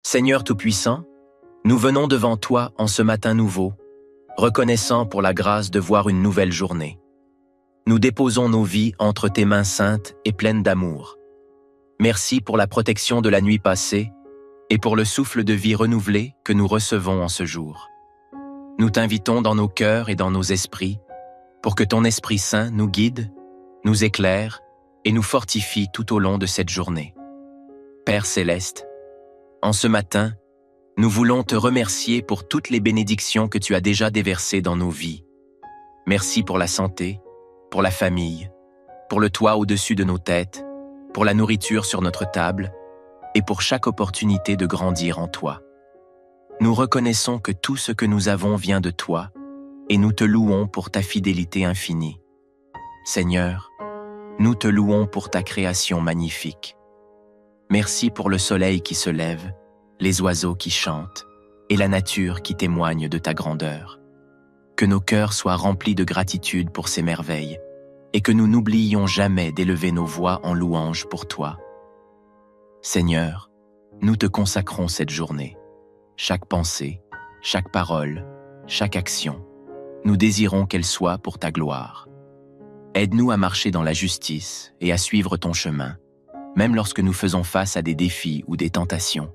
Seigneur Tout-Puissant, nous venons devant toi en ce matin nouveau, reconnaissant pour la grâce de voir une nouvelle journée. Nous déposons nos vies entre tes mains saintes et pleines d'amour. Merci pour la protection de la nuit passée et pour le souffle de vie renouvelé que nous recevons en ce jour. Nous t'invitons dans nos cœurs et dans nos esprits pour que ton Esprit Saint nous guide, nous éclaire et nous fortifie tout au long de cette journée. Père Céleste, en ce matin, nous voulons te remercier pour toutes les bénédictions que tu as déjà déversées dans nos vies. Merci pour la santé, pour la famille, pour le toit au-dessus de nos têtes, pour la nourriture sur notre table et pour chaque opportunité de grandir en toi. Nous reconnaissons que tout ce que nous avons vient de toi et nous te louons pour ta fidélité infinie. Seigneur, nous te louons pour ta création magnifique. Merci pour le soleil qui se lève, les oiseaux qui chantent et la nature qui témoigne de ta grandeur. Que nos cœurs soient remplis de gratitude pour ces merveilles et que nous n'oublions jamais d'élever nos voix en louange pour toi. Seigneur, nous te consacrons cette journée. Chaque pensée, chaque parole, chaque action, nous désirons qu'elle soit pour ta gloire. Aide-nous à marcher dans la justice et à suivre ton chemin, même lorsque nous faisons face à des défis ou des tentations.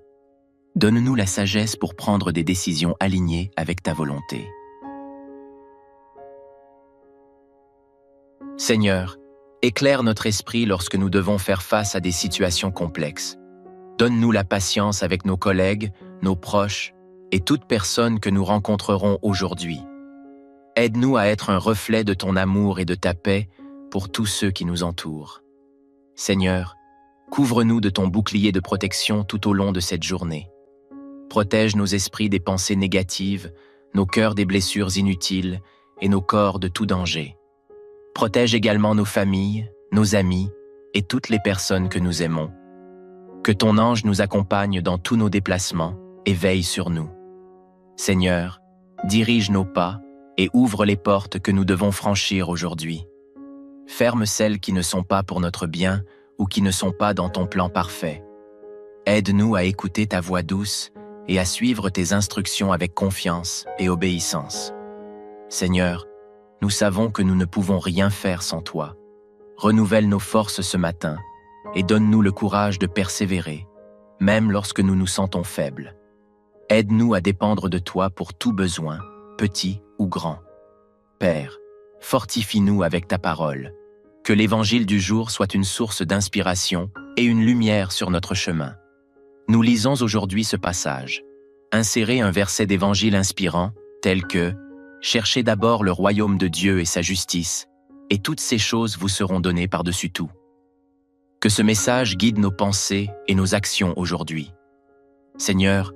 Donne-nous la sagesse pour prendre des décisions alignées avec ta volonté. Seigneur, éclaire notre esprit lorsque nous devons faire face à des situations complexes. Donne-nous la patience avec nos collègues, nos proches et toute personne que nous rencontrerons aujourd'hui. Aide-nous à être un reflet de ton amour et de ta paix pour tous ceux qui nous entourent. Seigneur, couvre-nous de ton bouclier de protection tout au long de cette journée. Protège nos esprits des pensées négatives, nos cœurs des blessures inutiles et nos corps de tout danger. Protège également nos familles, nos amis et toutes les personnes que nous aimons. Que ton ange nous accompagne dans tous nos déplacements et veille sur nous. Seigneur, dirige nos pas et ouvre les portes que nous devons franchir aujourd'hui. Ferme celles qui ne sont pas pour notre bien ou qui ne sont pas dans ton plan parfait. Aide-nous à écouter ta voix douce et à suivre tes instructions avec confiance et obéissance. Seigneur, nous savons que nous ne pouvons rien faire sans toi. Renouvelle nos forces ce matin et donne-nous le courage de persévérer, même lorsque nous nous sentons faibles. Aide-nous à dépendre de toi pour tout besoin, petit ou grand. Père, fortifie-nous avec ta parole. Que l'évangile du jour soit une source d'inspiration et une lumière sur notre chemin. Nous lisons aujourd'hui ce passage. Insérez un verset d'évangile inspirant, tel que « Cherchez d'abord le royaume de Dieu et sa justice, et toutes ces choses vous seront données par-dessus tout. » Que ce message guide nos pensées et nos actions aujourd'hui. Seigneur,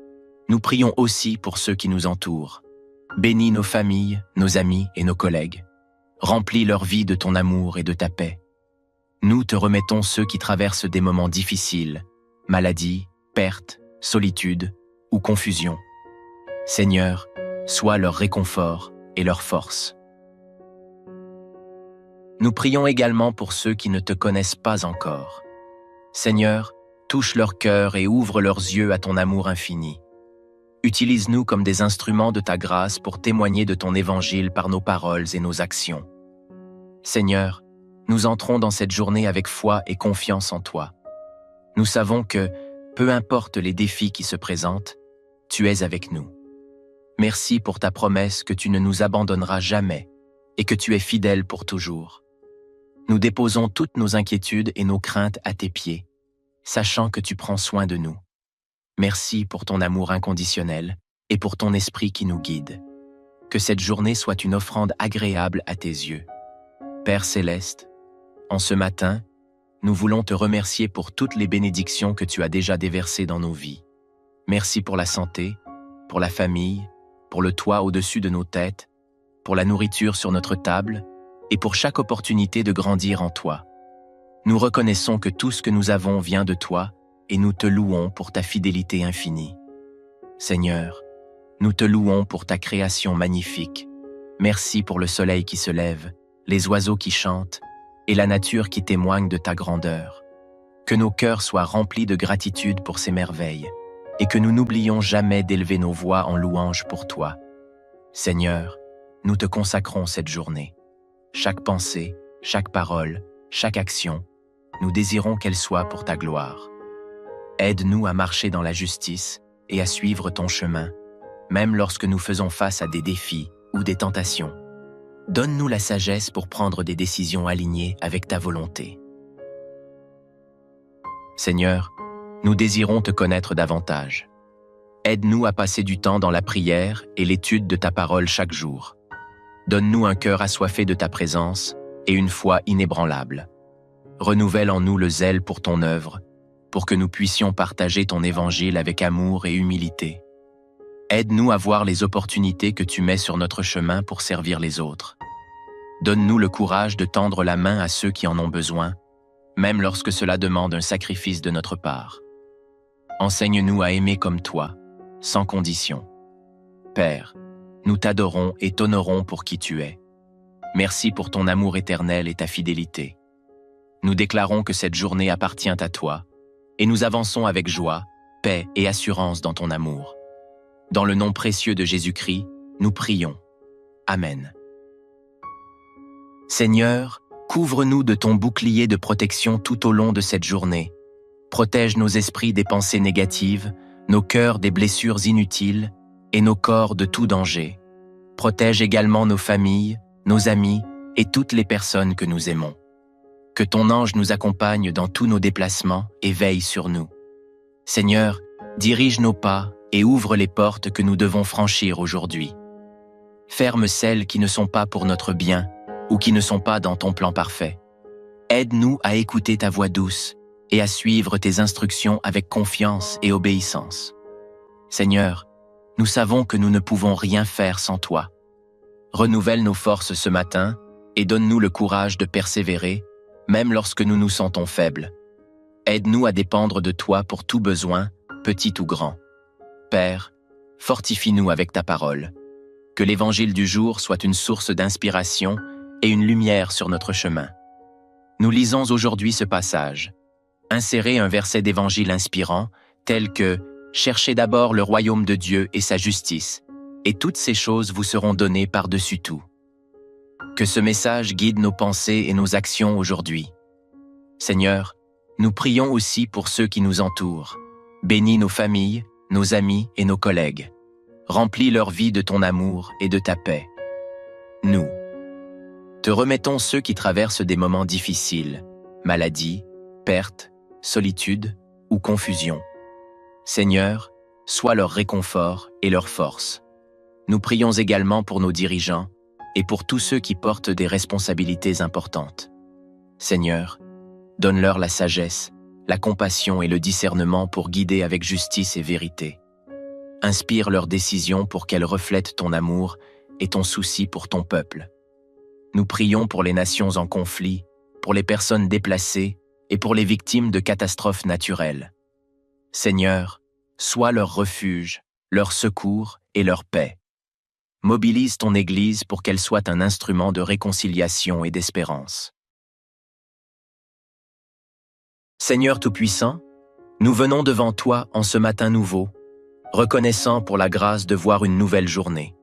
nous prions aussi pour ceux qui nous entourent. Bénis nos familles, nos amis et nos collègues. Remplis leur vie de ton amour et de ta paix. Nous te remettons ceux qui traversent des moments difficiles, maladie, perte, solitude ou confusion. Seigneur, sois leur réconfort et leur force. Nous prions également pour ceux qui ne te connaissent pas encore. Seigneur, touche leur cœur et ouvre leurs yeux à ton amour infini. Utilise-nous comme des instruments de ta grâce pour témoigner de ton évangile par nos paroles et nos actions. Seigneur, nous entrons dans cette journée avec foi et confiance en toi. Nous savons que, peu importe les défis qui se présentent, tu es avec nous. Merci pour ta promesse que tu ne nous abandonneras jamais et que tu es fidèle pour toujours. Nous déposons toutes nos inquiétudes et nos craintes à tes pieds, sachant que tu prends soin de nous. Merci pour ton amour inconditionnel et pour ton esprit qui nous guide. Que cette journée soit une offrande agréable à tes yeux. Père Céleste, en ce matin, nous voulons te remercier pour toutes les bénédictions que tu as déjà déversées dans nos vies. Merci pour la santé, pour la famille, pour le toit au-dessus de nos têtes, pour la nourriture sur notre table et pour chaque opportunité de grandir en toi. Nous reconnaissons que tout ce que nous avons vient de toi et nous te louons pour ta fidélité infinie. Seigneur, nous te louons pour ta création magnifique. Merci pour le soleil qui se lève, les oiseaux qui chantent et la nature qui témoigne de ta grandeur. Que nos cœurs soient remplis de gratitude pour ces merveilles et que nous n'oublions jamais d'élever nos voix en louange pour toi. Seigneur, nous te consacrons cette journée. Chaque pensée, chaque parole, chaque action, nous désirons qu'elle soit pour ta gloire. Aide-nous à marcher dans la justice et à suivre ton chemin, même lorsque nous faisons face à des défis ou des tentations. Donne-nous la sagesse pour prendre des décisions alignées avec ta volonté. Seigneur, nous désirons te connaître davantage. Aide-nous à passer du temps dans la prière et l'étude de ta parole chaque jour. Donne-nous un cœur assoiffé de ta présence et une foi inébranlable. Renouvelle en nous le zèle pour ton œuvre, pour que nous puissions partager ton évangile avec amour et humilité. Aide-nous à voir les opportunités que tu mets sur notre chemin pour servir les autres. Donne-nous le courage de tendre la main à ceux qui en ont besoin, même lorsque cela demande un sacrifice de notre part. Enseigne-nous à aimer comme toi, sans condition. Père, nous t'adorons et t'honorons pour qui tu es. Merci pour ton amour éternel et ta fidélité. Nous déclarons que cette journée appartient à toi, et nous avançons avec joie, paix et assurance dans ton amour. Dans le nom précieux de Jésus-Christ, nous prions. Amen. Seigneur, couvre-nous de ton bouclier de protection tout au long de cette journée. Protège nos esprits des pensées négatives, nos cœurs des blessures inutiles et nos corps de tout danger. Protège également nos familles, nos amis et toutes les personnes que nous aimons. Que ton ange nous accompagne dans tous nos déplacements et veille sur nous. Seigneur, dirige nos pas et ouvre les portes que nous devons franchir aujourd'hui. Ferme celles qui ne sont pas pour notre bien ou qui ne sont pas dans ton plan parfait. Aide-nous à écouter ta voix douce et à suivre tes instructions avec confiance et obéissance. Seigneur, nous savons que nous ne pouvons rien faire sans toi. Renouvelle nos forces ce matin et donne-nous le courage de persévérer, même lorsque nous nous sentons faibles. Aide-nous à dépendre de toi pour tout besoin, petit ou grand. Père, fortifie-nous avec ta parole. Que l'évangile du jour soit une source d'inspiration et une lumière sur notre chemin. Nous lisons aujourd'hui ce passage. Insérez un verset d'évangile inspirant, tel que « Cherchez d'abord le royaume de Dieu et sa justice, et toutes ces choses vous seront données par-dessus tout. » Que ce message guide nos pensées et nos actions aujourd'hui. Seigneur, nous prions aussi pour ceux qui nous entourent. Bénis nos familles, nos amis et nos collègues. Remplis leur vie de ton amour et de ta paix. Nous te remettons ceux qui traversent des moments difficiles, maladie, perte, solitude ou confusion. Seigneur, sois leur réconfort et leur force. Nous prions également pour nos dirigeants et pour tous ceux qui portent des responsabilités importantes. Seigneur, donne-leur la sagesse, la compassion et le discernement pour guider avec justice et vérité. Inspire leurs décisions pour qu'elles reflètent ton amour et ton souci pour ton peuple. Nous prions pour les nations en conflit, pour les personnes déplacées et pour les victimes de catastrophes naturelles. Seigneur, sois leur refuge, leur secours et leur paix. Mobilise ton Église pour qu'elle soit un instrument de réconciliation et d'espérance. Seigneur Tout-Puissant, nous venons devant toi en ce matin nouveau, reconnaissant pour la grâce de voir une nouvelle journée.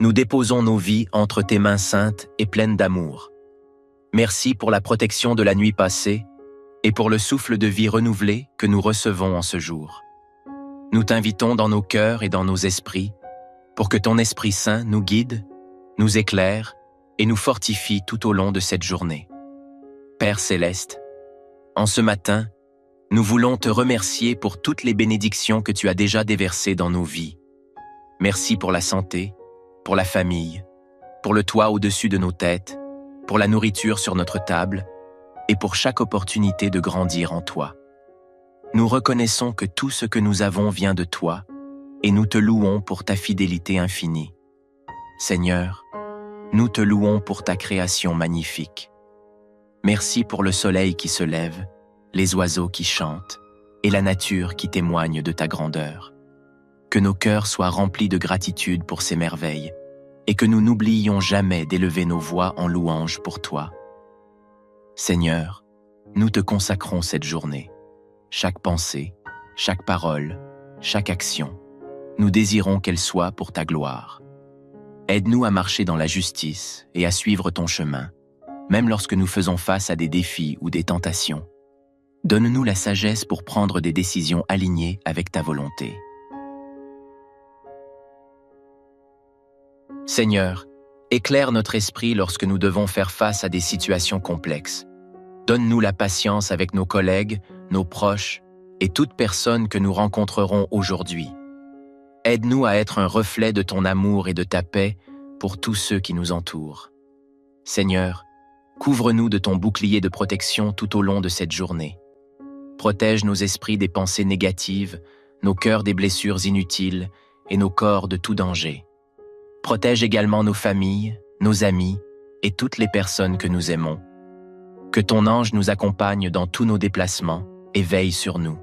Nous déposons nos vies entre tes mains saintes et pleines d'amour. Merci pour la protection de la nuit passée et pour le souffle de vie renouvelé que nous recevons en ce jour. Nous t'invitons dans nos cœurs et dans nos esprits pour que ton Esprit Saint nous guide, nous éclaire et nous fortifie tout au long de cette journée. Père Céleste, en ce matin, nous voulons te remercier pour toutes les bénédictions que tu as déjà déversées dans nos vies. Merci pour la santé, pour la famille, pour le toit au-dessus de nos têtes, pour la nourriture sur notre table et pour chaque opportunité de grandir en toi. Nous reconnaissons que tout ce que nous avons vient de toi et nous te louons pour ta fidélité infinie. Seigneur, nous te louons pour ta création magnifique. Merci pour le soleil qui se lève, les oiseaux qui chantent et la nature qui témoigne de ta grandeur. Que nos cœurs soient remplis de gratitude pour ces merveilles et que nous n'oublions jamais d'élever nos voix en louange pour toi. Seigneur, nous te consacrons cette journée. Chaque pensée, chaque parole, chaque action. Nous désirons qu'elle soit pour ta gloire. Aide-nous à marcher dans la justice et à suivre ton chemin, même lorsque nous faisons face à des défis ou des tentations. Donne-nous la sagesse pour prendre des décisions alignées avec ta volonté. Seigneur, éclaire notre esprit lorsque nous devons faire face à des situations complexes. Donne-nous la patience avec nos collègues, nos proches et toute personne que nous rencontrerons aujourd'hui. Aide-nous à être un reflet de ton amour et de ta paix pour tous ceux qui nous entourent. Seigneur, couvre-nous de ton bouclier de protection tout au long de cette journée. Protège nos esprits des pensées négatives, nos cœurs des blessures inutiles et nos corps de tout danger. Protège également nos familles, nos amis et toutes les personnes que nous aimons. Que ton ange nous accompagne dans tous nos déplacements et veille sur nous.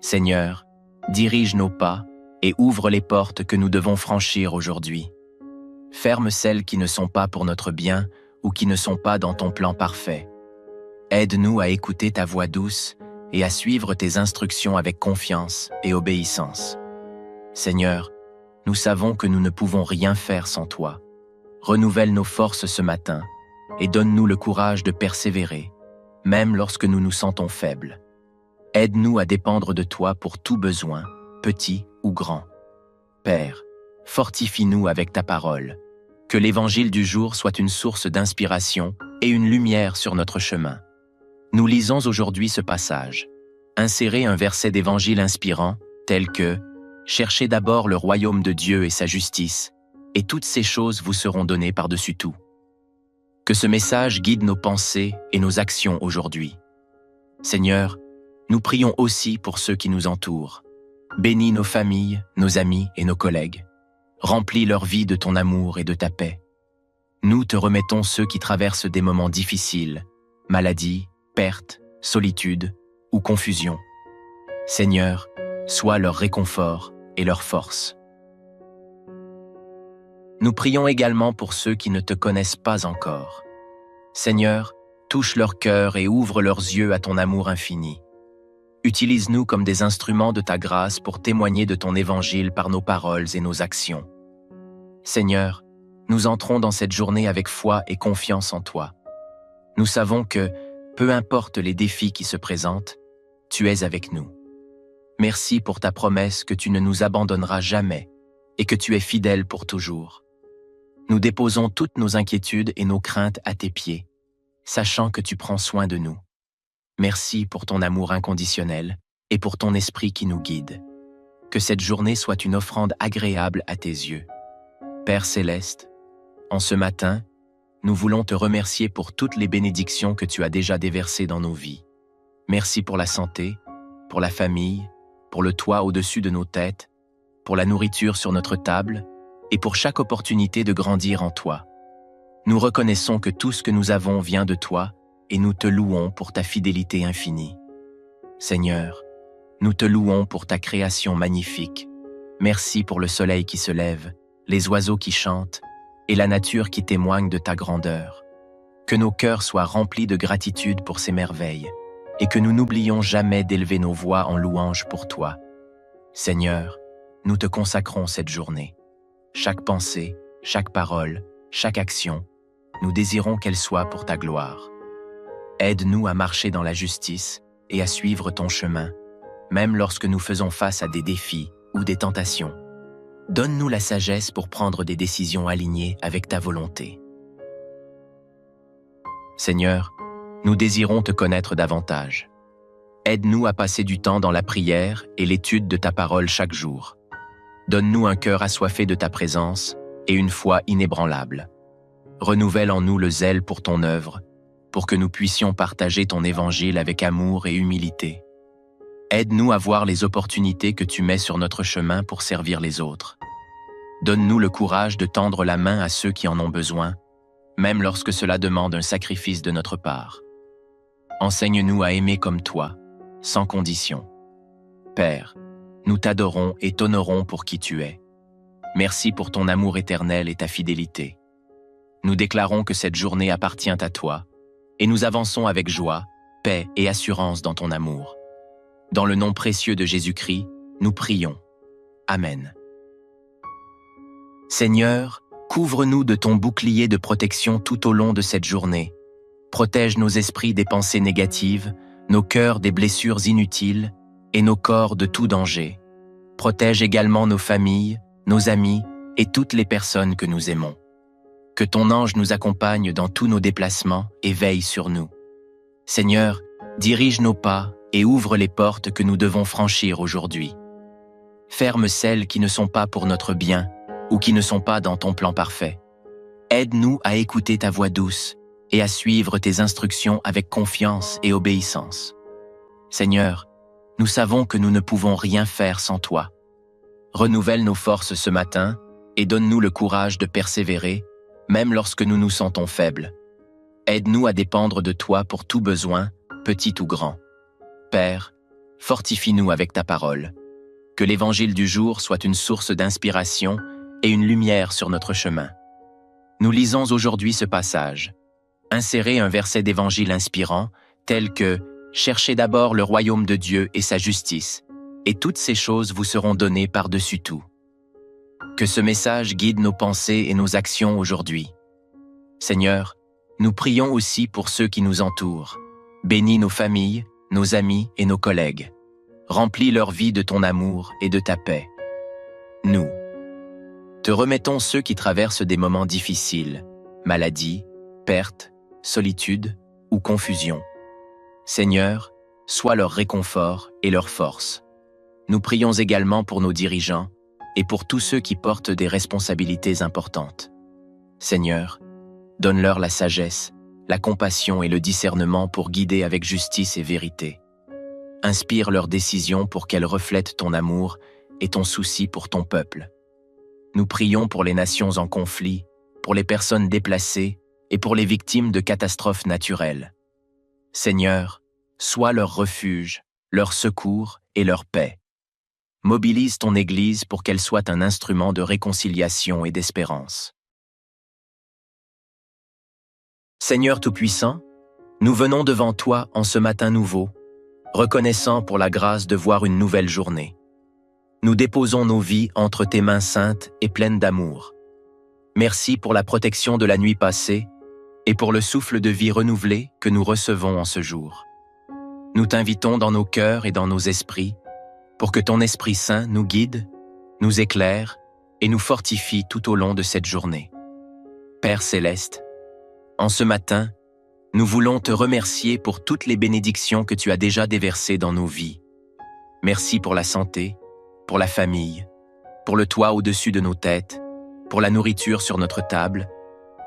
Seigneur, dirige nos pas et ouvre les portes que nous devons franchir aujourd'hui. Ferme celles qui ne sont pas pour notre bien ou qui ne sont pas dans ton plan parfait. Aide-nous à écouter ta voix douce et à suivre tes instructions avec confiance et obéissance. Seigneur, nous savons que nous ne pouvons rien faire sans toi. Renouvelle nos forces ce matin et donne-nous le courage de persévérer, même lorsque nous nous sentons faibles. Aide-nous à dépendre de toi pour tout besoin, petit ou grand. Père, fortifie-nous avec ta parole. Que l'évangile du jour soit une source d'inspiration et une lumière sur notre chemin. Nous lisons aujourd'hui ce passage. Insérez un verset d'évangile inspirant, tel que « Cherchez d'abord le royaume de Dieu et sa justice, et toutes ces choses vous seront données par-dessus tout. » Que ce message guide nos pensées et nos actions aujourd'hui. Seigneur, nous prions aussi pour ceux qui nous entourent. Bénis nos familles, nos amis et nos collègues. Remplis leur vie de ton amour et de ta paix. Nous te remettons ceux qui traversent des moments difficiles, maladie, perte, solitude ou confusion. Seigneur, sois leur réconfort et leur force. Nous prions également pour ceux qui ne te connaissent pas encore. Seigneur, touche leur cœur et ouvre leurs yeux à ton amour infini. Utilise-nous comme des instruments de ta grâce pour témoigner de ton évangile par nos paroles et nos actions. Seigneur, nous entrons dans cette journée avec foi et confiance en toi. Nous savons que, peu importe les défis qui se présentent, tu es avec nous. Merci pour ta promesse que tu ne nous abandonneras jamais et que tu es fidèle pour toujours. Nous déposons toutes nos inquiétudes et nos craintes à tes pieds, sachant que tu prends soin de nous. Merci pour ton amour inconditionnel et pour ton esprit qui nous guide. Que cette journée soit une offrande agréable à tes yeux. Père céleste, en ce matin, nous voulons te remercier pour toutes les bénédictions que tu as déjà déversées dans nos vies. Merci pour la santé, pour la famille, pour le toit au-dessus de nos têtes, pour la nourriture sur notre table et pour chaque opportunité de grandir en toi. Nous reconnaissons que tout ce que nous avons vient de toi et nous te louons pour ta fidélité infinie. Seigneur, nous te louons pour ta création magnifique. Merci pour le soleil qui se lève, les oiseaux qui chantent et la nature qui témoigne de ta grandeur. Que nos cœurs soient remplis de gratitude pour ces merveilles et que nous n'oublions jamais d'élever nos voix en louange pour toi. Seigneur, nous te consacrons cette journée. Chaque pensée, chaque parole, chaque action, nous désirons qu'elle soit pour ta gloire. Aide-nous à marcher dans la justice et à suivre ton chemin, même lorsque nous faisons face à des défis ou des tentations. Donne-nous la sagesse pour prendre des décisions alignées avec ta volonté. Seigneur, nous désirons te connaître davantage. Aide-nous à passer du temps dans la prière et l'étude de ta parole chaque jour. Donne-nous un cœur assoiffé de ta présence et une foi inébranlable. Renouvelle en nous le zèle pour ton œuvre, pour que nous puissions partager ton évangile avec amour et humilité. Aide-nous à voir les opportunités que tu mets sur notre chemin pour servir les autres. Donne-nous le courage de tendre la main à ceux qui en ont besoin, même lorsque cela demande un sacrifice de notre part. Enseigne-nous à aimer comme toi, sans condition. Père, nous t'adorons et t'honorons pour qui tu es. Merci pour ton amour éternel et ta fidélité. Nous déclarons que cette journée appartient à toi, et nous avançons avec joie, paix et assurance dans ton amour. Dans le nom précieux de Jésus-Christ, nous prions. Amen. Seigneur, couvre-nous de ton bouclier de protection tout au long de cette journée. Protège nos esprits des pensées négatives, nos cœurs des blessures inutiles et nos corps de tout danger. Protège également nos familles, nos amis et toutes les personnes que nous aimons. Que ton ange nous accompagne dans tous nos déplacements et veille sur nous. Seigneur, dirige nos pas et ouvre les portes que nous devons franchir aujourd'hui. Ferme celles qui ne sont pas pour notre bien ou qui ne sont pas dans ton plan parfait. Aide-nous à écouter ta voix douce et à suivre tes instructions avec confiance et obéissance. Seigneur, nous savons que nous ne pouvons rien faire sans toi. Renouvelle nos forces ce matin et donne-nous le courage de persévérer, même lorsque nous nous sentons faibles. Aide-nous à dépendre de toi pour tout besoin, petit ou grand. Père, fortifie-nous avec ta parole. Que l'évangile du jour soit une source d'inspiration et une lumière sur notre chemin. Nous lisons aujourd'hui ce passage. Insérez un verset d'évangile inspirant, tel que « Cherchez d'abord le royaume de Dieu et sa justice, et toutes ces choses vous seront données par-dessus tout. » Que ce message guide nos pensées et nos actions aujourd'hui. Seigneur, nous prions aussi pour ceux qui nous entourent. Bénis nos familles, nos amis et nos collègues. Remplis leur vie de ton amour et de ta paix. Nous te remettons ceux qui traversent des moments difficiles, maladie, perte, solitude ou confusion. Seigneur, sois leur réconfort et leur force. Nous prions également pour nos dirigeants et pour tous ceux qui portent des responsabilités importantes. Seigneur, donne-leur la sagesse, la compassion et le discernement pour guider avec justice et vérité. Inspire leurs décisions pour qu'elles reflètent ton amour et ton souci pour ton peuple. Nous prions pour les nations en conflit, pour les personnes déplacées et pour les victimes de catastrophes naturelles. Seigneur, sois leur refuge, leur secours et leur paix. Mobilise ton Église pour qu'elle soit un instrument de réconciliation et d'espérance. Seigneur Tout-Puissant, nous venons devant toi en ce matin nouveau, reconnaissant pour la grâce de voir une nouvelle journée. Nous déposons nos vies entre tes mains saintes et pleines d'amour. Merci pour la protection de la nuit passée et pour le souffle de vie renouvelé que nous recevons en ce jour. Nous t'invitons dans nos cœurs et dans nos esprits pour que ton Esprit Saint nous guide, nous éclaire et nous fortifie tout au long de cette journée. Père Céleste, en ce matin, nous voulons te remercier pour toutes les bénédictions que tu as déjà déversées dans nos vies. Merci pour la santé, pour la famille, pour le toit au-dessus de nos têtes, pour la nourriture sur notre table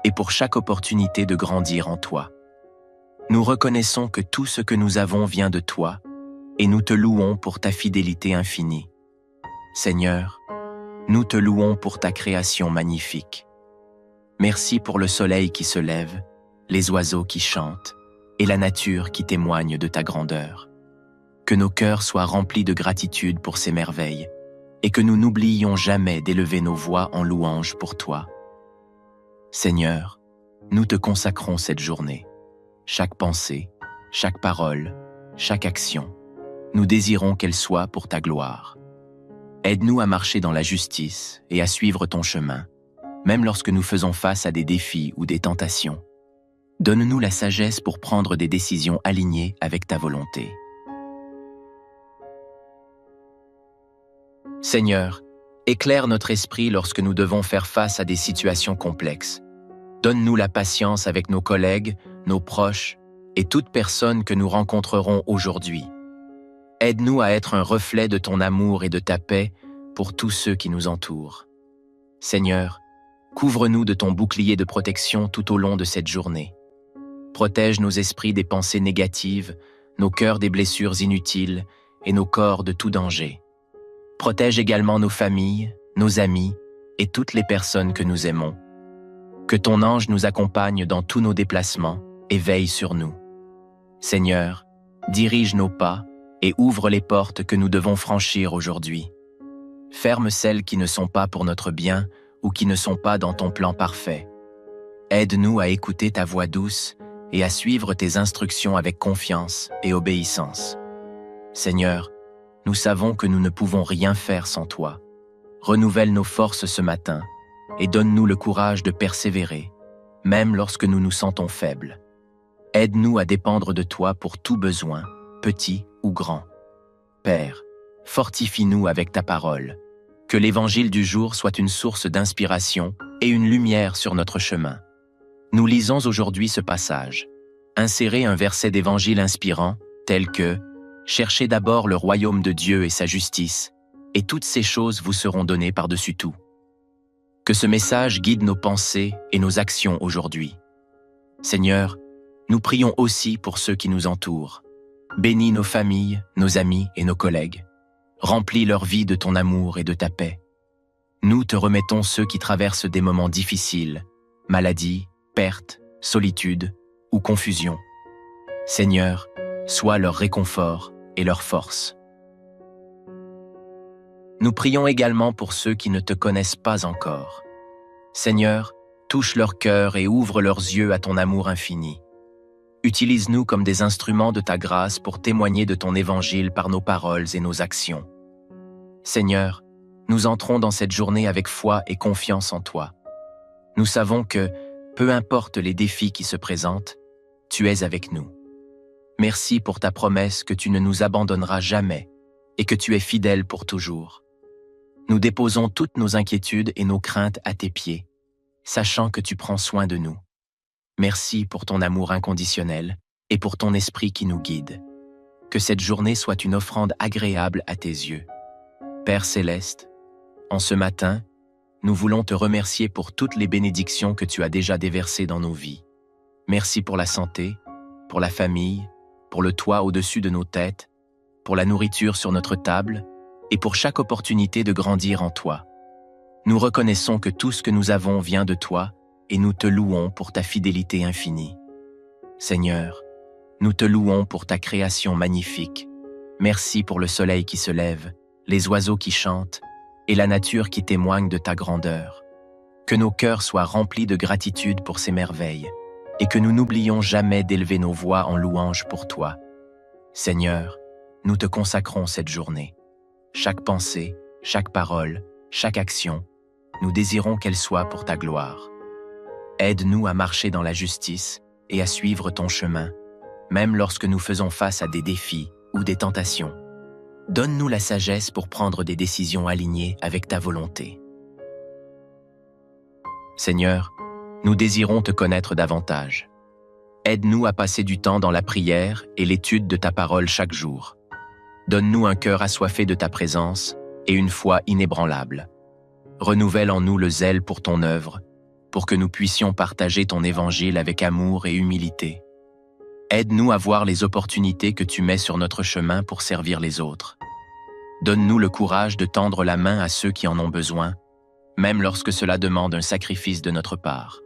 et pour chaque opportunité de grandir en toi. Nous reconnaissons que tout ce que nous avons vient de toi et nous te louons pour ta fidélité infinie. Seigneur, nous te louons pour ta création magnifique. Merci pour le soleil qui se lève, les oiseaux qui chantent et la nature qui témoigne de ta grandeur. Que nos cœurs soient remplis de gratitude pour ces merveilles et que nous n'oublions jamais d'élever nos voix en louange pour toi. Seigneur, nous te consacrons cette journée. Chaque pensée, chaque parole, chaque action, nous désirons qu'elle soit pour ta gloire. Aide-nous à marcher dans la justice et à suivre ton chemin, même lorsque nous faisons face à des défis ou des tentations. Donne-nous la sagesse pour prendre des décisions alignées avec ta volonté. Seigneur, éclaire notre esprit lorsque nous devons faire face à des situations complexes. Donne-nous la patience avec nos collègues, nos proches et toute personne que nous rencontrerons aujourd'hui. Aide-nous à être un reflet de ton amour et de ta paix pour tous ceux qui nous entourent. Seigneur, couvre-nous de ton bouclier de protection tout au long de cette journée. Protège nos esprits des pensées négatives, nos cœurs des blessures inutiles et nos corps de tout danger. Protège également nos familles, nos amis et toutes les personnes que nous aimons. Que ton ange nous accompagne dans tous nos déplacements et veille sur nous. Seigneur, dirige nos pas et ouvre les portes que nous devons franchir aujourd'hui. Ferme celles qui ne sont pas pour notre bien ou qui ne sont pas dans ton plan parfait. Aide-nous à écouter ta voix douce et à suivre tes instructions avec confiance et obéissance. Seigneur, nous savons que nous ne pouvons rien faire sans toi. Renouvelle nos forces ce matin et donne-nous le courage de persévérer, même lorsque nous nous sentons faibles. Aide-nous à dépendre de toi pour tout besoin, petit ou grand. Père, fortifie-nous avec ta parole. Que l'évangile du jour soit une source d'inspiration et une lumière sur notre chemin. Nous lisons aujourd'hui ce passage. Insérez un verset d'évangile inspirant, tel que « Cherchez d'abord le royaume de Dieu et sa justice, et toutes ces choses vous seront données par-dessus tout. » Que ce message guide nos pensées et nos actions aujourd'hui. Seigneur, nous prions aussi pour ceux qui nous entourent. Bénis nos familles, nos amis et nos collègues. Remplis leur vie de ton amour et de ta paix. Nous te remettons ceux qui traversent des moments difficiles, maladie, perte, solitude ou confusion. Seigneur, sois leur réconfort et leur force. Nous prions également pour ceux qui ne te connaissent pas encore. Seigneur, touche leur cœur et ouvre leurs yeux à ton amour infini. Utilise-nous comme des instruments de ta grâce pour témoigner de ton évangile par nos paroles et nos actions. Seigneur, nous entrons dans cette journée avec foi et confiance en toi. Nous savons que, peu importe les défis qui se présentent, tu es avec nous. Merci pour ta promesse que tu ne nous abandonneras jamais et que tu es fidèle pour toujours. Nous déposons toutes nos inquiétudes et nos craintes à tes pieds, sachant que tu prends soin de nous. Merci pour ton amour inconditionnel et pour ton esprit qui nous guide. Que cette journée soit une offrande agréable à tes yeux. Père céleste, en ce matin, nous voulons te remercier pour toutes les bénédictions que tu as déjà déversées dans nos vies. Merci pour la santé, pour la famille, pour le toit au-dessus de nos têtes, pour la nourriture sur notre table et pour chaque opportunité de grandir en toi. Nous reconnaissons que tout ce que nous avons vient de toi et nous te louons pour ta fidélité infinie. Seigneur, nous te louons pour ta création magnifique. Merci pour le soleil qui se lève, les oiseaux qui chantent et la nature qui témoigne de ta grandeur. Que nos cœurs soient remplis de gratitude pour ces merveilles et que nous n'oublions jamais d'élever nos voix en louange pour toi. Seigneur, nous te consacrons cette journée. Chaque pensée, chaque parole, chaque action, nous désirons qu'elle soit pour ta gloire. Aide-nous à marcher dans la justice et à suivre ton chemin, même lorsque nous faisons face à des défis ou des tentations. Donne-nous la sagesse pour prendre des décisions alignées avec ta volonté. Seigneur, nous désirons te connaître davantage. Aide-nous à passer du temps dans la prière et l'étude de ta parole chaque jour. Donne-nous un cœur assoiffé de ta présence et une foi inébranlable. Renouvelle en nous le zèle pour ton œuvre, pour que nous puissions partager ton évangile avec amour et humilité. Aide-nous à voir les opportunités que tu mets sur notre chemin pour servir les autres. Donne-nous le courage de tendre la main à ceux qui en ont besoin, même lorsque cela demande un sacrifice de notre part.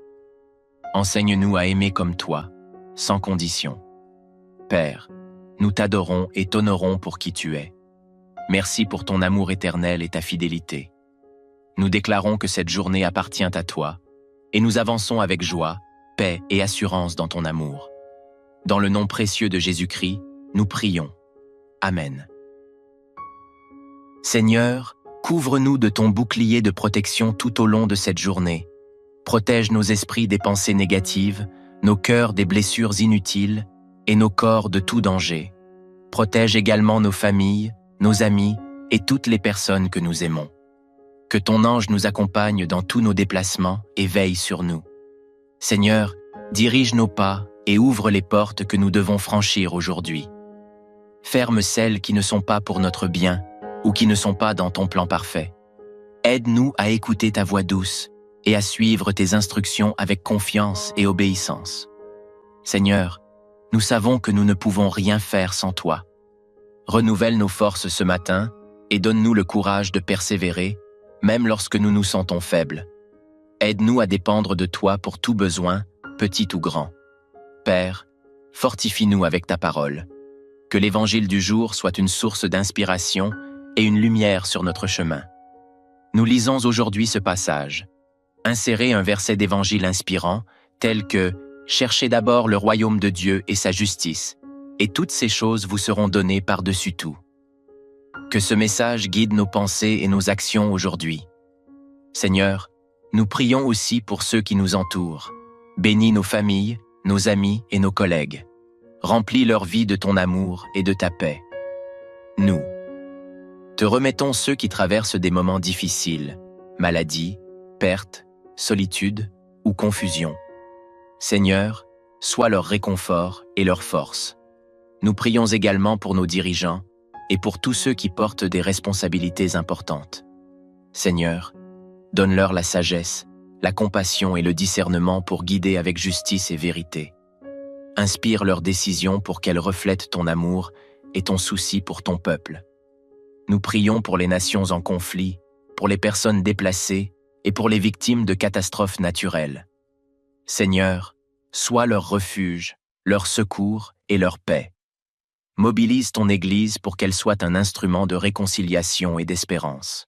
Enseigne-nous à aimer comme toi, sans condition. Père, nous t'adorons et t'honorons pour qui tu es. Merci pour ton amour éternel et ta fidélité. Nous déclarons que cette journée appartient à toi, et nous avançons avec joie, paix et assurance dans ton amour. Dans le nom précieux de Jésus-Christ, nous prions. Amen. Seigneur, couvre-nous de ton bouclier de protection tout au long de cette journée. Protège nos esprits des pensées négatives, nos cœurs des blessures inutiles et nos corps de tout danger. Protège également nos familles, nos amis et toutes les personnes que nous aimons. Que ton ange nous accompagne dans tous nos déplacements et veille sur nous. Seigneur, dirige nos pas et ouvre les portes que nous devons franchir aujourd'hui. Ferme celles qui ne sont pas pour notre bien ou qui ne sont pas dans ton plan parfait. Aide-nous à écouter ta voix douce et à suivre tes instructions avec confiance et obéissance. Seigneur, nous savons que nous ne pouvons rien faire sans toi. Renouvelle nos forces ce matin et donne-nous le courage de persévérer, même lorsque nous nous sentons faibles. Aide-nous à dépendre de toi pour tout besoin, petit ou grand. Père, fortifie-nous avec ta parole. Que l'évangile du jour soit une source d'inspiration et une lumière sur notre chemin. Nous lisons aujourd'hui ce passage. Insérez un verset d'évangile inspirant, tel que « Cherchez d'abord le royaume de Dieu et sa justice, et toutes ces choses vous seront données par-dessus tout. » Que ce message guide nos pensées et nos actions aujourd'hui. Seigneur, nous prions aussi pour ceux qui nous entourent. Bénis nos familles, nos amis et nos collègues. Remplis leur vie de ton amour et de ta paix. Nous te remettons ceux qui traversent des moments difficiles, maladie, perte, solitude ou confusion. Seigneur, sois leur réconfort et leur force. Nous prions également pour nos dirigeants et pour tous ceux qui portent des responsabilités importantes. Seigneur, donne-leur la sagesse, la compassion et le discernement pour guider avec justice et vérité. Inspire leurs décisions pour qu'elles reflètent ton amour et ton souci pour ton peuple. Nous prions pour les nations en conflit, pour les personnes déplacées et pour les victimes de catastrophes naturelles. Seigneur, sois leur refuge, leur secours et leur paix. Mobilise ton Église pour qu'elle soit un instrument de réconciliation et d'espérance.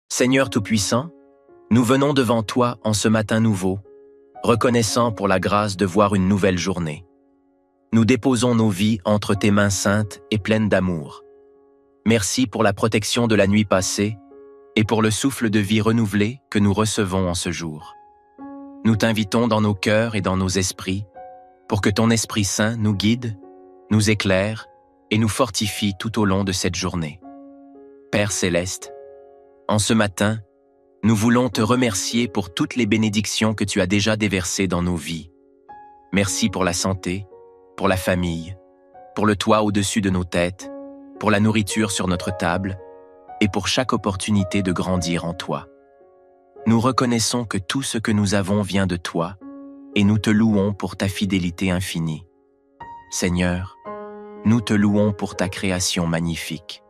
Seigneur Tout-Puissant, nous venons devant toi en ce matin nouveau, reconnaissant pour la grâce de voir une nouvelle journée. Nous déposons nos vies entre tes mains saintes et pleines d'amour. Merci pour la protection de la nuit passée et pour le souffle de vie renouvelé que nous recevons en ce jour. Nous t'invitons dans nos cœurs et dans nos esprits pour que ton Esprit Saint nous guide, nous éclaire et nous fortifie tout au long de cette journée. Père Céleste, en ce matin, nous voulons te remercier pour toutes les bénédictions que tu as déjà déversées dans nos vies. Merci pour la santé, pour la famille, pour le toit au-dessus de nos têtes, pour la nourriture sur notre table et pour chaque opportunité de grandir en toi. Nous reconnaissons que tout ce que nous avons vient de toi et nous te louons pour ta fidélité infinie. Seigneur, nous te louons pour ta création magnifique.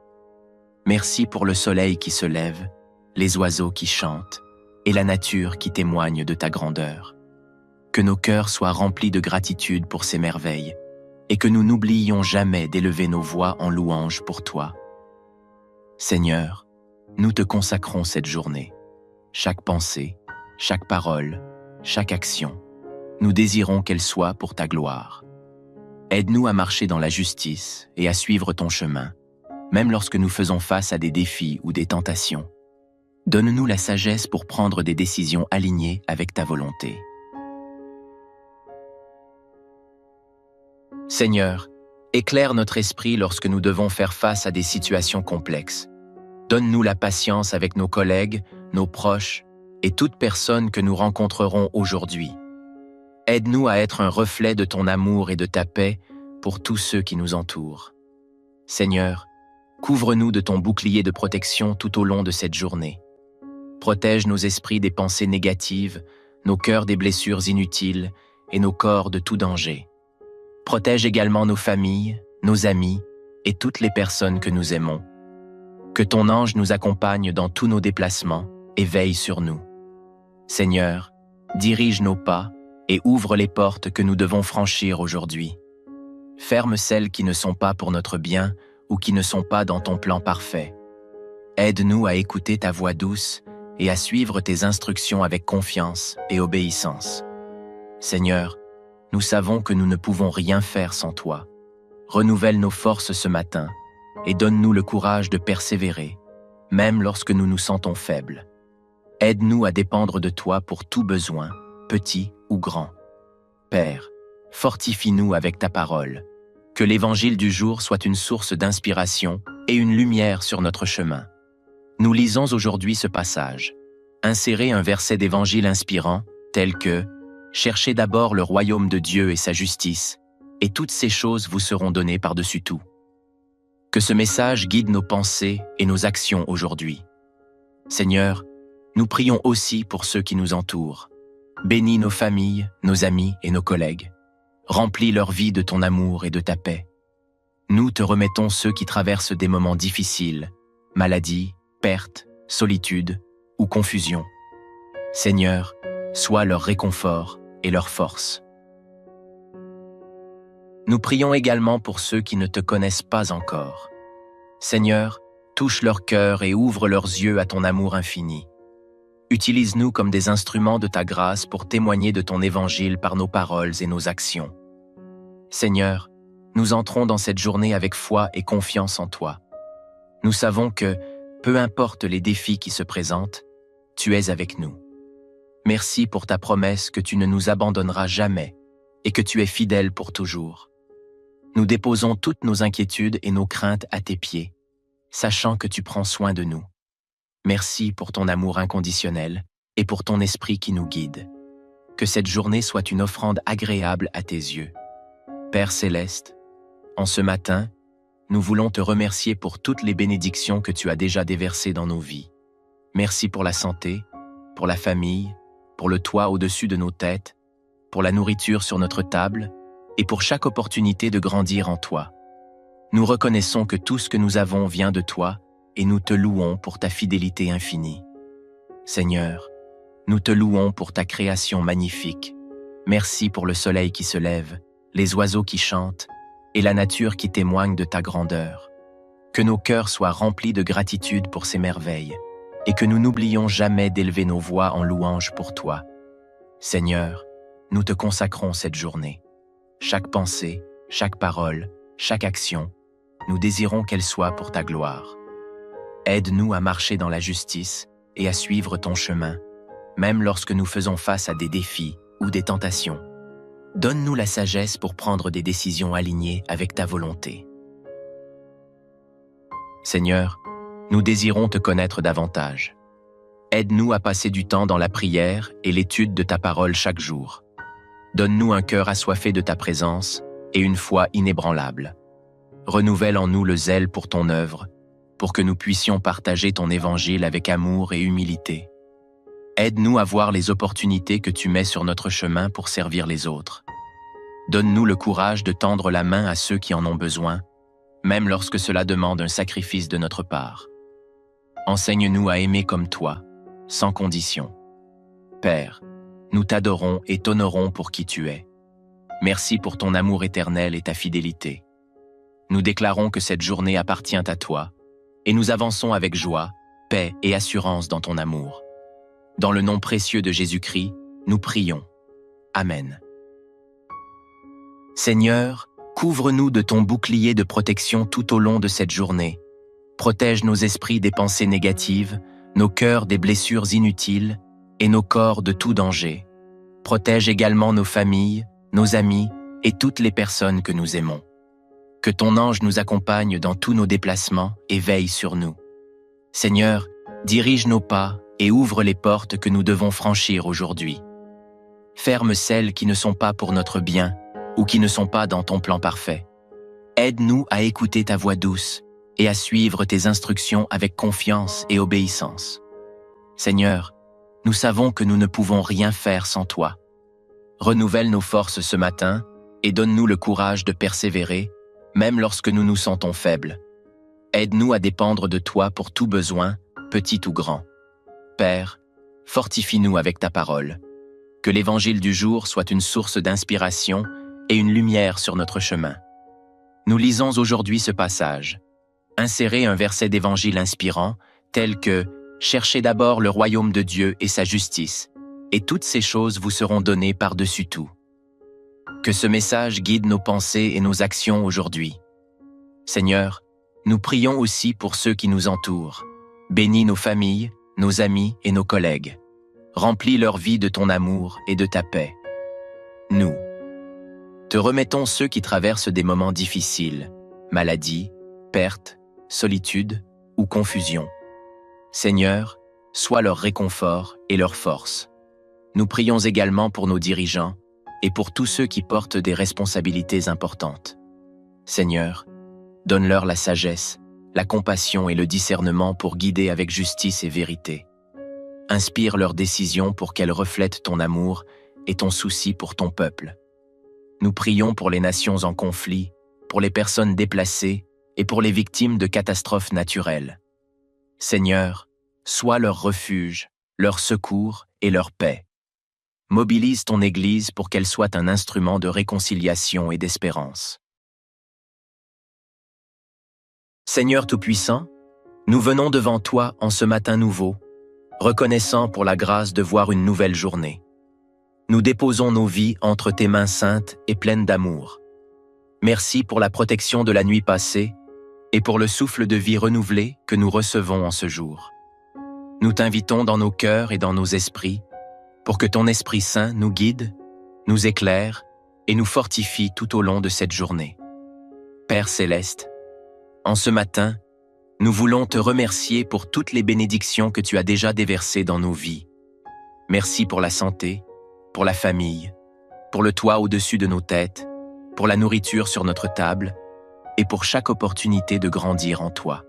Merci pour le soleil qui se lève, les oiseaux qui chantent et la nature qui témoigne de ta grandeur. Que nos cœurs soient remplis de gratitude pour ces merveilles et que nous n'oublions jamais d'élever nos voix en louange pour toi. Seigneur, nous te consacrons cette journée. Chaque pensée, chaque parole, chaque action, nous désirons qu'elle soit pour ta gloire. Aide-nous à marcher dans la justice et à suivre ton chemin, même lorsque nous faisons face à des défis ou des tentations. Donne-nous la sagesse pour prendre des décisions alignées avec ta volonté. Seigneur, éclaire notre esprit lorsque nous devons faire face à des situations complexes. Donne-nous la patience avec nos collègues, nos proches et toute personne que nous rencontrerons aujourd'hui. Aide-nous à être un reflet de ton amour et de ta paix pour tous ceux qui nous entourent. Seigneur, couvre-nous de ton bouclier de protection tout au long de cette journée. Protège nos esprits des pensées négatives, nos cœurs des blessures inutiles et nos corps de tout danger. Protège également nos familles, nos amis et toutes les personnes que nous aimons. Que ton ange nous accompagne dans tous nos déplacements et veille sur nous. Seigneur, dirige nos pas et ouvre les portes que nous devons franchir aujourd'hui. Ferme celles qui ne sont pas pour notre bien ou qui ne sont pas dans ton plan parfait. Aide-nous à écouter ta voix douce et à suivre tes instructions avec confiance et obéissance. Seigneur, nous savons que nous ne pouvons rien faire sans toi. Renouvelle nos forces ce matin et donne-nous le courage de persévérer, même lorsque nous nous sentons faibles. Aide-nous à dépendre de toi pour tout besoin, petit ou grand. Père, fortifie-nous avec ta parole. Que l'évangile du jour soit une source d'inspiration et une lumière sur notre chemin. Nous lisons aujourd'hui ce passage. Insérez un verset d'évangile inspirant, tel que « Cherchez d'abord le royaume de Dieu et sa justice, et toutes ces choses vous seront données par-dessus tout. » Que ce message guide nos pensées et nos actions aujourd'hui. Seigneur, nous prions aussi pour ceux qui nous entourent. Bénis nos familles, nos amis et nos collègues. Remplis leur vie de ton amour et de ta paix. Nous te remettons ceux qui traversent des moments difficiles, maladie, perte, solitude ou confusion. Seigneur, sois leur réconfort et leur force. Nous prions également pour ceux qui ne te connaissent pas encore. Seigneur, touche leur cœur et ouvre leurs yeux à ton amour infini. Utilise-nous comme des instruments de ta grâce pour témoigner de ton évangile par nos paroles et nos actions. Seigneur, nous entrons dans cette journée avec foi et confiance en toi. Nous savons que, peu importe les défis qui se présentent, tu es avec nous. Merci pour ta promesse que tu ne nous abandonneras jamais et que tu es fidèle pour toujours. Nous déposons toutes nos inquiétudes et nos craintes à tes pieds, sachant que tu prends soin de nous. Merci pour ton amour inconditionnel et pour ton esprit qui nous guide. Que cette journée soit une offrande agréable à tes yeux. Père céleste, en ce matin, nous voulons te remercier pour toutes les bénédictions que tu as déjà déversées dans nos vies. Merci pour la santé, pour la famille, pour le toit au-dessus de nos têtes, pour la nourriture sur notre table et pour chaque opportunité de grandir en toi. Nous reconnaissons que tout ce que nous avons vient de toi et nous te louons pour ta fidélité infinie. Seigneur, nous te louons pour ta création magnifique. Merci pour le soleil qui se lève, les oiseaux qui chantent et la nature qui témoigne de ta grandeur. Que nos cœurs soient remplis de gratitude pour ces merveilles et que nous n'oublions jamais d'élever nos voix en louange pour toi. Seigneur, nous te consacrons cette journée. Chaque pensée, chaque parole, chaque action, nous désirons qu'elle soit pour ta gloire. Aide-nous à marcher dans la justice et à suivre ton chemin, même lorsque nous faisons face à des défis ou des tentations. Donne-nous la sagesse pour prendre des décisions alignées avec ta volonté. Seigneur, nous désirons te connaître davantage. Aide-nous à passer du temps dans la prière et l'étude de ta parole chaque jour. Donne-nous un cœur assoiffé de ta présence et une foi inébranlable. Renouvelle en nous le zèle pour ton œuvre, pour que nous puissions partager ton évangile avec amour et humilité. Aide-nous à voir les opportunités que tu mets sur notre chemin pour servir les autres. Donne-nous le courage de tendre la main à ceux qui en ont besoin, même lorsque cela demande un sacrifice de notre part. Enseigne-nous à aimer comme toi, sans condition. Père, nous t'adorons et t'honorons pour qui tu es. Merci pour ton amour éternel et ta fidélité. Nous déclarons que cette journée appartient à toi, et nous avançons avec joie, paix et assurance dans ton amour. Dans le nom précieux de Jésus-Christ, nous prions. Amen. Seigneur, couvre-nous de ton bouclier de protection tout au long de cette journée. Protège nos esprits des pensées négatives, nos cœurs des blessures inutiles et nos corps de tout danger. Protège également nos familles, nos amis et toutes les personnes que nous aimons. Que ton ange nous accompagne dans tous nos déplacements et veille sur nous. Seigneur, dirige nos pas et ouvre les portes que nous devons franchir aujourd'hui. Ferme celles qui ne sont pas pour notre bien ou qui ne sont pas dans ton plan parfait. Aide-nous à écouter ta voix douce et à suivre tes instructions avec confiance et obéissance. Seigneur, nous savons que nous ne pouvons rien faire sans toi. Renouvelle nos forces ce matin et donne-nous le courage de persévérer, même lorsque nous nous sentons faibles. Aide-nous à dépendre de toi pour tout besoin, petit ou grand. Père, fortifie-nous avec ta parole. Que l'évangile du jour soit une source d'inspiration et une lumière sur notre chemin. Nous lisons aujourd'hui ce passage. Insérez un verset d'évangile inspirant, tel que « Cherchez d'abord le royaume de Dieu et sa justice, et toutes ces choses vous seront données par-dessus tout. » Que ce message guide nos pensées et nos actions aujourd'hui. Seigneur, nous prions aussi pour ceux qui nous entourent. Bénis nos familles, nos amis et nos collègues. Remplis leur vie de ton amour et de ta paix. Nous te remettons ceux qui traversent des moments difficiles, maladie, perte, solitude ou confusion. Seigneur, sois leur réconfort et leur force. Nous prions également pour nos dirigeants et pour tous ceux qui portent des responsabilités importantes. Seigneur, donne-leur la sagesse, la compassion et le discernement pour guider avec justice et vérité. Inspire leurs décisions pour qu'elles reflètent ton amour et ton souci pour ton peuple. Nous prions pour les nations en conflit, pour les personnes déplacées et pour les victimes de catastrophes naturelles. Seigneur, sois leur refuge, leur secours et leur paix. Mobilise ton Église pour qu'elle soit un instrument de réconciliation et d'espérance. Seigneur Tout-Puissant, nous venons devant toi en ce matin nouveau, reconnaissant pour la grâce de voir une nouvelle journée. Nous déposons nos vies entre tes mains saintes et pleines d'amour. Merci pour la protection de la nuit passée et pour le souffle de vie renouvelé que nous recevons en ce jour. Nous t'invitons dans nos cœurs et dans nos esprits pour que ton Esprit Saint nous guide, nous éclaire et nous fortifie tout au long de cette journée. Père Céleste, en ce matin, nous voulons te remercier pour toutes les bénédictions que tu as déjà déversées dans nos vies. Merci pour la santé, pour la famille, pour le toit au-dessus de nos têtes, pour la nourriture sur notre table et pour chaque opportunité de grandir en toi.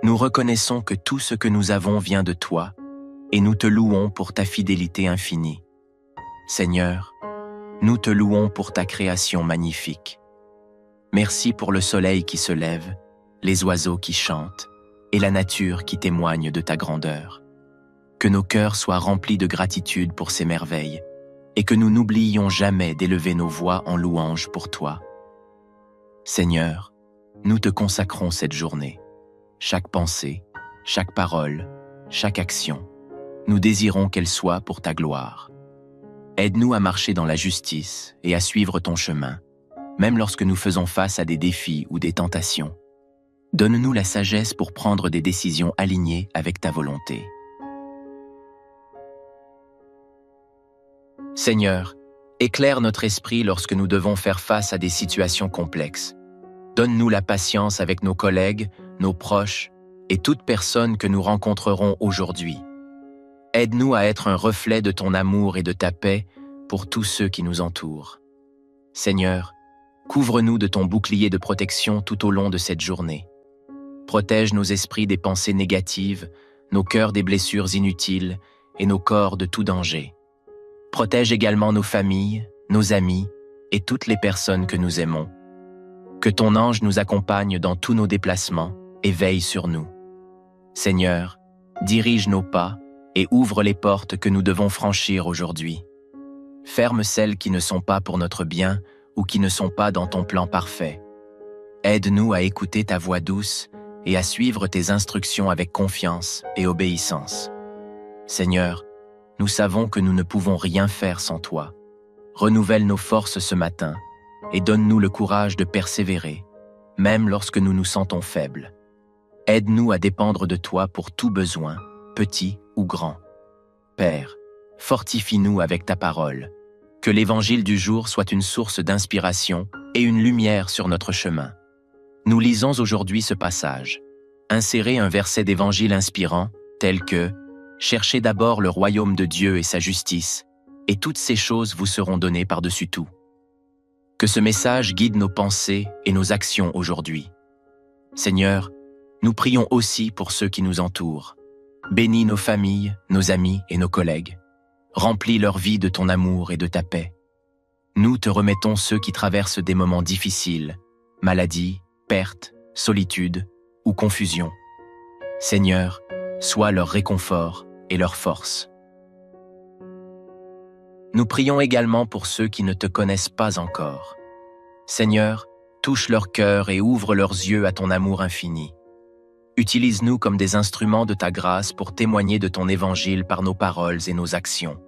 Nous reconnaissons que tout ce que nous avons vient de toi et nous te louons pour ta fidélité infinie. Seigneur, nous te louons pour ta création magnifique. Merci pour le soleil qui se lève, les oiseaux qui chantent et la nature qui témoigne de ta grandeur. Que nos cœurs soient remplis de gratitude pour ces merveilles et que nous n'oublions jamais d'élever nos voix en louange pour toi. Seigneur, nous te consacrons cette journée. Chaque pensée, chaque parole, chaque action, nous désirons qu'elle soit pour ta gloire. Aide-nous à marcher dans la justice et à suivre ton chemin, même lorsque nous faisons face à des défis ou des tentations. Donne-nous la sagesse pour prendre des décisions alignées avec ta volonté. Seigneur, éclaire notre esprit lorsque nous devons faire face à des situations complexes. Donne-nous la patience avec nos collègues, nos proches et toute personne que nous rencontrerons aujourd'hui. Aide-nous à être un reflet de ton amour et de ta paix pour tous ceux qui nous entourent. Seigneur, couvre-nous de ton bouclier de protection tout au long de cette journée. Protège nos esprits des pensées négatives, nos cœurs des blessures inutiles et nos corps de tout danger. Protège également nos familles, nos amis et toutes les personnes que nous aimons. Que ton ange nous accompagne dans tous nos déplacements et veille sur nous. Seigneur, dirige nos pas et ouvre les portes que nous devons franchir aujourd'hui. Ferme celles qui ne sont pas pour notre bien ou qui ne sont pas dans ton plan parfait. Aide-nous à écouter ta voix douce et à suivre tes instructions avec confiance et obéissance. Seigneur, nous savons que nous ne pouvons rien faire sans toi. Renouvelle nos forces ce matin et donne-nous le courage de persévérer, même lorsque nous nous sentons faibles. Aide-nous à dépendre de toi pour tout besoin, petit ou grand. Père, fortifie-nous avec ta parole. Que l'évangile du jour soit une source d'inspiration et une lumière sur notre chemin. Nous lisons aujourd'hui ce passage. Insérez un verset d'évangile inspirant, tel que « Cherchez d'abord le royaume de Dieu et sa justice, et toutes ces choses vous seront données par-dessus tout. » Que ce message guide nos pensées et nos actions aujourd'hui. Seigneur, nous prions aussi pour ceux qui nous entourent. Bénis nos familles, nos amis et nos collègues. Remplis leur vie de ton amour et de ta paix. Nous te remettons ceux qui traversent des moments difficiles, maladie, perte, solitude ou confusion. Seigneur, sois leur réconfort et leur force. Nous prions également pour ceux qui ne te connaissent pas encore. Seigneur, touche leur cœur et ouvre leurs yeux à ton amour infini. Utilise-nous comme des instruments de ta grâce pour témoigner de ton évangile par nos paroles et nos actions.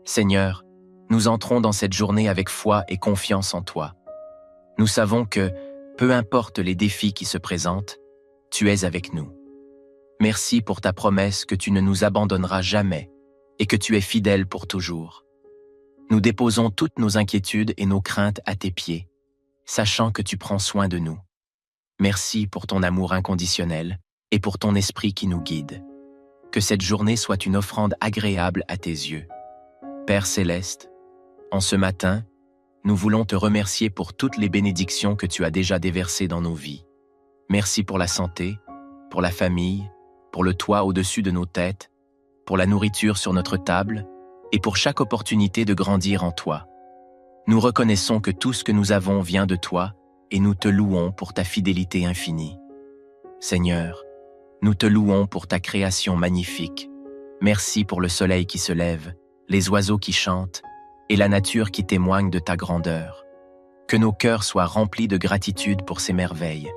Seigneur, nous entrons dans cette journée avec foi et confiance en toi. Nous savons que, peu importe les défis qui se présentent, tu es avec nous. Merci pour ta promesse que tu ne nous abandonneras jamais et que tu es fidèle pour toujours. Nous déposons toutes nos inquiétudes et nos craintes à tes pieds, sachant que tu prends soin de nous. Merci pour ton amour inconditionnel et pour ton esprit qui nous guide. Que cette journée soit une offrande agréable à tes yeux. Père Céleste, en ce matin, nous voulons te remercier pour toutes les bénédictions que tu as déjà déversées dans nos vies. Merci pour la santé, pour la famille, pour le toit au-dessus de nos têtes, pour la nourriture sur notre table et pour chaque opportunité de grandir en toi. Nous reconnaissons que tout ce que nous avons vient de toi et nous te louons pour ta fidélité infinie. Seigneur, nous te louons pour ta création magnifique. Merci pour le soleil qui se lève, les oiseaux qui chantent et la nature qui témoigne de ta grandeur. Que nos cœurs soient remplis de gratitude pour ces merveilles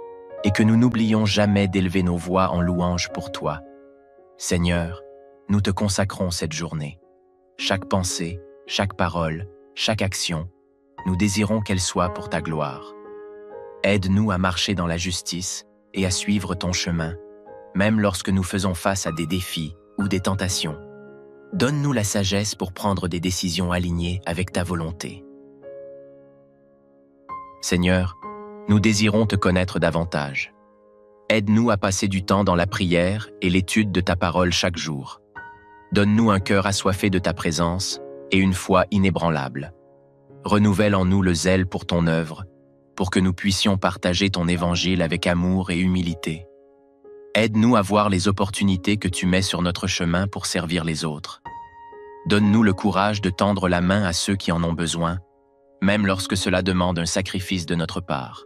et que nous n'oublions jamais d'élever nos voix en louange pour toi. Seigneur, nous te consacrons cette journée. Chaque pensée, chaque parole, chaque action, nous désirons qu'elle soit pour ta gloire. Aide-nous à marcher dans la justice et à suivre ton chemin, même lorsque nous faisons face à des défis ou des tentations. Donne-nous la sagesse pour prendre des décisions alignées avec ta volonté. Seigneur, nous désirons te connaître davantage. Aide-nous à passer du temps dans la prière et l'étude de ta parole chaque jour. Donne-nous un cœur assoiffé de ta présence et une foi inébranlable. Renouvelle en nous le zèle pour ton œuvre, pour que nous puissions partager ton évangile avec amour et humilité. Aide-nous à voir les opportunités que tu mets sur notre chemin pour servir les autres. Donne-nous le courage de tendre la main à ceux qui en ont besoin, même lorsque cela demande un sacrifice de notre part.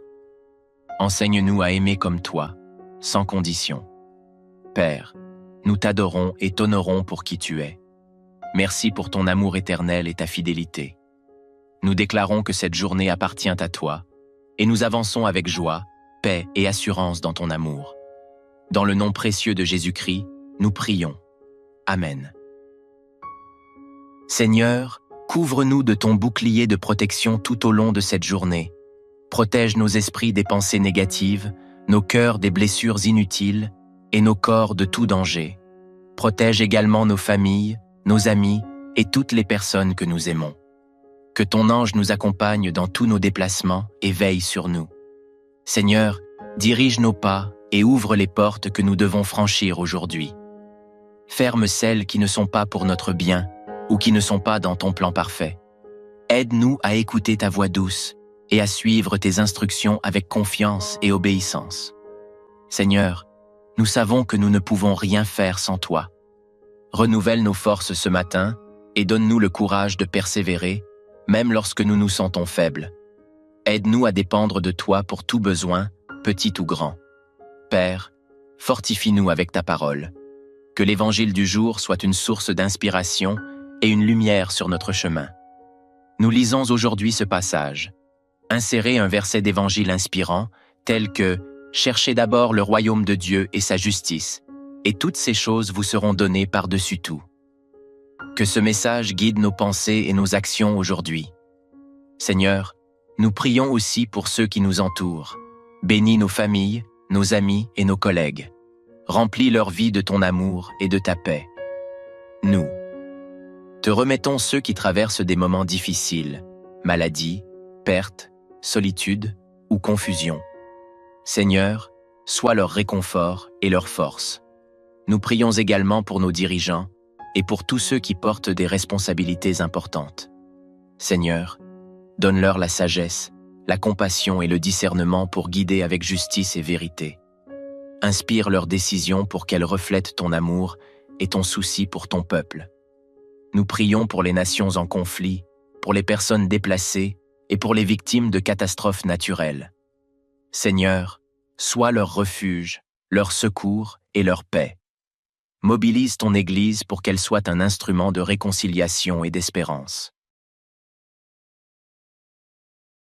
Enseigne-nous à aimer comme toi, sans condition. Père, nous t'adorons et t'honorons pour qui tu es. Merci pour ton amour éternel et ta fidélité. Nous déclarons que cette journée appartient à toi, et nous avançons avec joie, paix et assurance dans ton amour. Dans le nom précieux de Jésus-Christ, nous prions. Amen. Seigneur, couvre-nous de ton bouclier de protection tout au long de cette journée. Protège nos esprits des pensées négatives, nos cœurs des blessures inutiles et nos corps de tout danger. Protège également nos familles, nos amis et toutes les personnes que nous aimons. Que ton ange nous accompagne dans tous nos déplacements et veille sur nous. Seigneur, dirige nos pas et ouvre les portes que nous devons franchir aujourd'hui. Ferme celles qui ne sont pas pour notre bien ou qui ne sont pas dans ton plan parfait. Aide-nous à écouter ta voix douce et à suivre tes instructions avec confiance et obéissance. Seigneur, nous savons que nous ne pouvons rien faire sans toi. Renouvelle nos forces ce matin et donne-nous le courage de persévérer, même lorsque nous nous sentons faibles. Aide-nous à dépendre de toi pour tout besoin, petit ou grand. Père, fortifie-nous avec ta parole. Que l'évangile du jour soit une source d'inspiration et une lumière sur notre chemin. Nous lisons aujourd'hui ce passage. Insérez un verset d'évangile inspirant, tel que « Cherchez d'abord le royaume de Dieu et sa justice, et toutes ces choses vous seront données par-dessus tout. » Que ce message guide nos pensées et nos actions aujourd'hui. Seigneur, nous prions aussi pour ceux qui nous entourent. Bénis nos familles, nos amis et nos collègues. Remplis leur vie de ton amour et de ta paix. Nous te remettons ceux qui traversent des moments difficiles, maladie, perte, solitude ou confusion. Seigneur, sois leur réconfort et leur force. Nous prions également pour nos dirigeants et pour tous ceux qui portent des responsabilités importantes. Seigneur, donne-leur la sagesse, la compassion et le discernement pour guider avec justice et vérité. Inspire leurs décisions pour qu'elles reflètent ton amour et ton souci pour ton peuple. Nous prions pour les nations en conflit, pour les personnes déplacées et pour les victimes de catastrophes naturelles. Seigneur, sois leur refuge, leur secours et leur paix. Mobilise ton Église pour qu'elle soit un instrument de réconciliation et d'espérance.